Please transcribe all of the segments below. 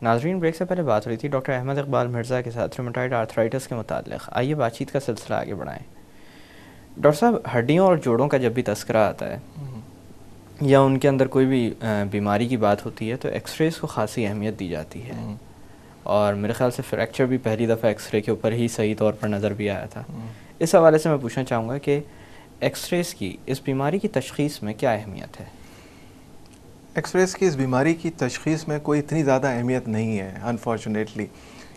नाजरीन, ब्रेक से पहले बात हो रही थी डॉक्टर अहमद इकबाल मिर्ज़ा के साथ रूमेटॉइड आर्थराइटिस के मुताल्लिक़। आइए बातचीत का सिलसिला आगे बढ़ाएं। डॉक्टर साहब, हड्डियों और जोड़ों का जब भी तस्करा आता है या उनके अंदर कोई भी बीमारी की बात होती है तो एक्सरेज को ख़ासी अहमियत दी जाती है, और मेरे ख़्याल से फ्रैक्चर भी पहली दफ़ा एक्सरे के ऊपर ही सही तौर पर नज़र भी आया था। इस हवाले से मैं पूछना चाहूँगा कि एक्सरेज की इस बीमारी की तशख़ीस में क्या अहमियत है? एक्सरेज की इस बीमारी की तशख़ीस में कोई इतनी ज़्यादा अहमियत नहीं है अनफॉर्चुनेटली,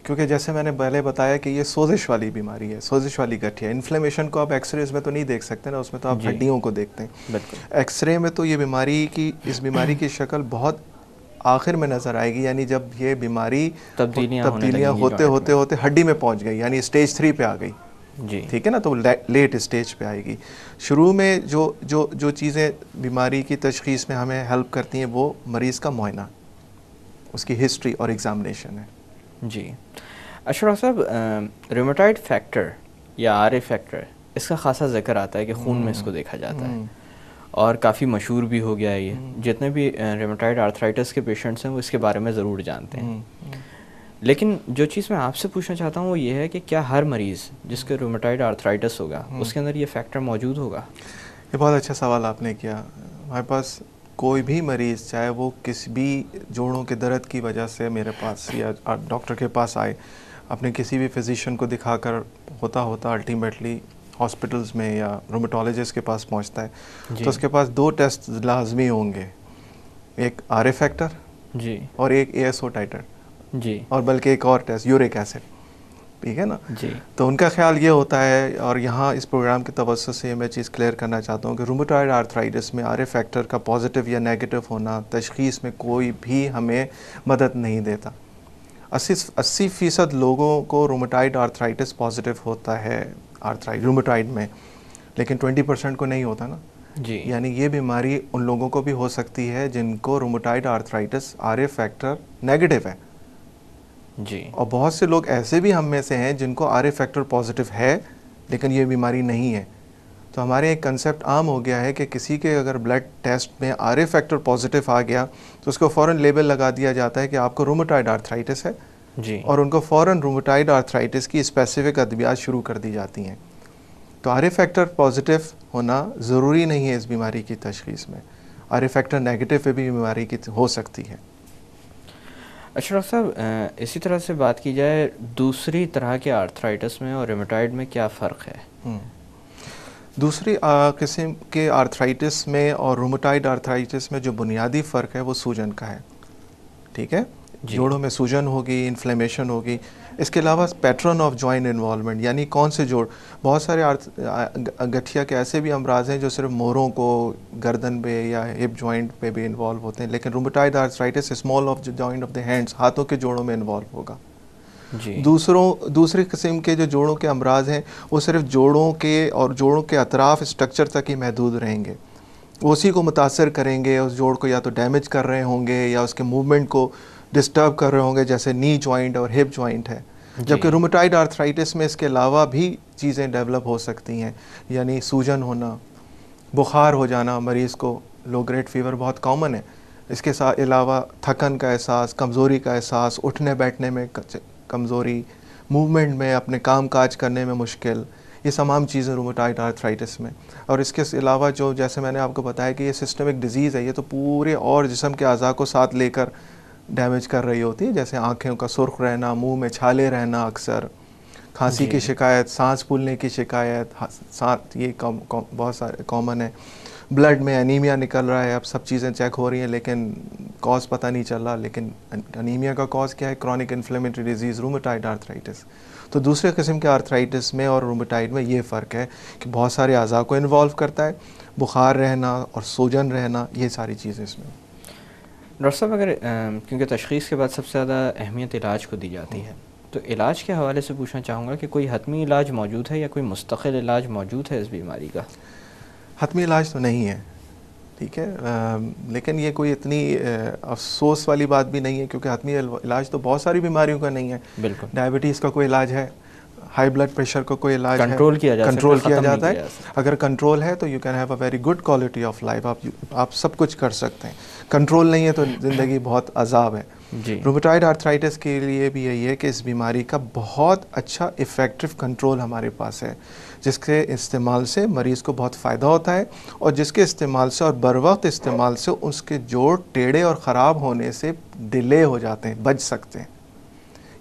क्योंकि जैसे मैंने पहले बताया कि ये सोजिश वाली बीमारी है, सोजिश वाली गठिया। इन्फ्लेमेशन को आप एक्सरेज में तो नहीं देख सकते ना, उसमें तो आप हड्डियों को देखते हैं। बिल्कुल। एक्सरे में तो ये इस बीमारी की शक्ल बहुत आखिर में नज़र आएगी, यानी जब ये बीमारी तब्दीलियाँ होते होते होते हड्डी में पहुँच गई, यानी स्टेज 3 पे आ गई जी, ठीक है ना, तो लेट स्टेज पे आएगी। शुरू में जो जो जो चीज़ें बीमारी की तशख़ीस में हमें हेल्प करती हैं वो मरीज़ का मुआयना, उसकी हिस्ट्री और एग्ज़ामिनेशन है। जी। अशरफ साहब, रूमेटॉइड फैक्टर या आर ए फैक्टर, इसका ख़ासा ज़िक्र आता है कि खून में इसको देखा जाता है और काफ़ी मशहूर भी हो गया है ये। जितने भी रूमेटॉइड आर्थराइटिस के पेशेंट्स हैं वो इसके बारे में ज़रूर जानते हैं। लेकिन जो चीज़ मैं आपसे पूछना चाहता हूँ वो ये है कि क्या हर मरीज़ जिसके रूमेटॉइड आर्थराइटिस होगा उसके अंदर ये फैक्टर मौजूद होगा? ये बहुत अच्छा सवाल आपने किया। हमारे पास कोई भी मरीज़, चाहे वो किसी भी जोड़ों के दर्द की वजह से मेरे पास या डॉक्टर के पास आए, अपने किसी भी फिजिशियन को दिखाकर होता अल्टीमेटली हॉस्पिटल्स में या रूमेटोलॉजिस्ट के पास पहुंचता है, तो उसके पास 2 टेस्ट लाजमी होंगे, एक आर ए फैक्टर जी और एक ASO टाइटर जी, और बल्कि एक और टेस्ट यूरिक एसिड, ठीक है ना जी। तो उनका ख्याल ये होता है, और यहाँ इस प्रोग्राम के तवज्जुह से मैं चीज़ क्लियर करना चाहता हूँ कि रूमेटॉइड आर्थराइटिस में आर ए फैक्टर का पॉजिटिव या नेगेटिव होना तशख़ीस में कोई भी हमें मदद नहीं देता। 80% लोगों को रूमेटॉइड आर्थराइटिस पॉजिटिव होता है रूमेटॉइड में, लेकिन 20% को नहीं होता ना जी, यानी ये बीमारी उन लोगों को भी हो सकती है जिनको rheumatoid arthritis R A factor negative है जी, और बहुत से लोग ऐसे भी हम में से हैं जिनको आर ए फैक्टर पॉजिटिव है लेकिन ये बीमारी नहीं है। तो हमारे एक कंसेप्ट आम हो गया है कि किसी के अगर ब्लड टेस्ट में आर ए फैक्टर पॉजिटिव आ गया तो उसको फ़ौरन लेबल लगा दिया जाता है कि आपको रूमेटॉइड आर्थराइटिस है जी, और उनको फ़ौरन रूमेटॉइड आर्थराइटिस की स्पेसिफिक अद्वियात शुरू कर दी जाती हैं। तो आर ए फैक्टर पॉजिटिव होना ज़रूरी नहीं है इस बीमारी की तशख़ीस में, आर ए फैक्टर नेगेटिव पे भी बीमारी की हो सकती है। अशरफ साहब, इसी तरह से बात की जाए दूसरी तरह के आर्थराइटिस में और रूमेटॉइड में क्या फ़र्क है? दूसरी किस्म के आर्थराइटिस में और रूमेटॉइड आर्थराइटिस में जो बुनियादी फ़र्क है वो सूजन का है, ठीक है। जोड़ों में सूजन होगी, इन्फ्लेमेशन होगी। इसके अलावा पैटर्न ऑफ जॉइंट इन्वॉल्वमेंट, यानी कौन से जोड़, बहुत सारे गठिया के ऐसे भी अमराज हैं जो सिर्फ मोरों को गर्दन पे या हिप जॉइंट पे भी इन्वॉल्व होते हैं, लेकिन rheumatoid arthritis small of joint of the hands, हाथों के जोड़ों में इन्वॉल्व होगा। दूसरी किस्म के जो जोड़ों के अमराज हैं वो सिर्फ जोड़ों के अतराफ स्ट्रक्चर तक ही महदूद रहेंगे, उसी को मुतासर करेंगे, उस जोड़ को या तो डैमेज कर रहे होंगे या उसके मूवमेंट को डिस्टर्ब कर रहे होंगे, जैसे नी जॉइंट और हिप जॉइंट है। जबकि रूमेटॉइड आर्थराइटिस में इसके अलावा भी चीज़ें डेवलप हो सकती हैं, यानी सूजन होना, बुखार हो जाना, मरीज़ को लो ग्रेड फीवर बहुत कॉमन है, इसके साथ अलावा थकन का एहसास, कमज़ोरी का एहसास, उठने बैठने में कमज़ोरी, मूवमेंट में, अपने काम काज करने में मुश्किल, ये तमाम चीज़ें रूमेटॉइड आर्थराइटिस में। और इसके अलावा जो जैसे मैंने आपको बताया कि ये सिस्टमिक डिजीज़ है, ये तो पूरे और जिस्म के अज़ा को साथ लेकर डैमेज कर रही होती है, जैसे आँखों का सुर्ख रहना, मुंह में छाले रहना, अक्सर खांसी की शिकायत, सांस फूलने की शिकायत, साथ ये बहुत सारे कॉमन है। ब्लड में एनीमिया निकल रहा है, अब सब चीज़ें चेक हो रही हैं लेकिन कॉज पता नहीं चल रहा, लेकिन एनीमिया का कॉज क्या है? Chronic inflammatory disease rheumatoid arthritis. तो दूसरे किस्म के आर्थराइटिस में और रूमेटॉइड में ये फ़र्क है कि बहुत सारे अज़ा को इन्वॉल्व करता है, बुखार रहना और सूजन रहना, ये सारी चीज़ें इसमें। डॉक्टर साहब, अगर क्योंकि तशख़ीस के बाद सबसे ज़्यादा अहमियत इलाज को दी जाती है, तो इलाज के हवाले से पूछना चाहूँगा कि कोई हतमी इलाज मौजूद है या कोई मुस्तक़िल इलाज मौजूद है इस बीमारी का? हतमी इलाज तो नहीं है, ठीक है, लेकिन ये कोई इतनी अफसोस वाली बात भी नहीं है, क्योंकि हतमी इलाज तो बहुत सारी बीमारियों का नहीं है। बिल्कुल। डायबिटीज़ का कोई इलाज है, हाई ब्लड प्रेशर का कोई इलाज कंट्रोल है, किया जाता है। अगर कंट्रोल है तो you can have a very good quality of life, आप सब कुछ कर सकते हैं। कंट्रोल नहीं है तो ज़िंदगी बहुत अजाब है। जी। रूमेटॉइड आर्थराइटिस के लिए भी यही है कि इस बीमारी का बहुत अच्छा इफ़ेक्टिव कंट्रोल हमारे पास है, जिसके इस्तेमाल से मरीज़ को बहुत फ़ायदा होता है, और जिसके इस्तेमाल से और बर वक्त इस्तेमाल से उसके जोड़ टेढ़े और ख़राब होने से डिले हो जाते हैं, बच सकते हैं।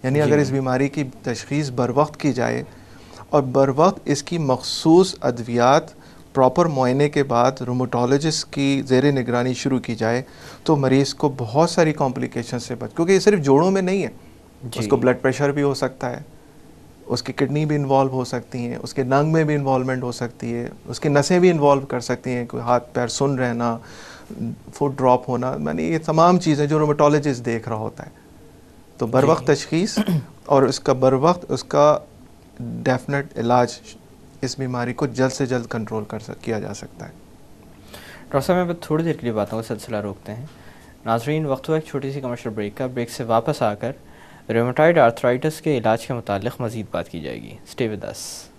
यानी अगर इस बीमारी की तशख़ीस बर वक्त की जाए और बर वक्त इसकी मखसूस अद्वियात प्रॉपर मुआयने के बाद रूमेटोलॉजिस्ट की ज़ेर निगरानी शुरू की जाए, तो मरीज़ को बहुत सारी कॉम्प्लिकेशन से क्योंकि ये सिर्फ जोड़ों में नहीं है, उसको ब्लड प्रेशर भी हो सकता है, उसकी किडनी भी इन्वॉल्व हो सकती हैं, उसके नंग में भी इन्वॉल्वमेंट हो सकती है, उसकी नसें भी इन्वॉल्व कर सकती हैं, कोई हाथ पैर सुन रहना, फुट ड्रॉप होना, यानी ये तमाम चीज़ें जो रूमेटोलॉजिस्ट देख रहा होता है। तो बर वक्त तशख़ीस और उसका बर वक्त उसका डेफिनेट इलाज इस बीमारी को जल्द से जल्द कंट्रोल किया जा सकता है। डॉक्टर साहब, मैं थोड़ी देर के लिए बातों का सिलसिला रोकते हैं। नाज़रीन, वक्त हुआ एक छोटी सी कमर्शियल ब्रेक का। ब्रेक से वापस आकर रूमेटॉइड आर्थराइटिस के इलाज के मुतालिक मज़ीद बात की जाएगी। Stay with us.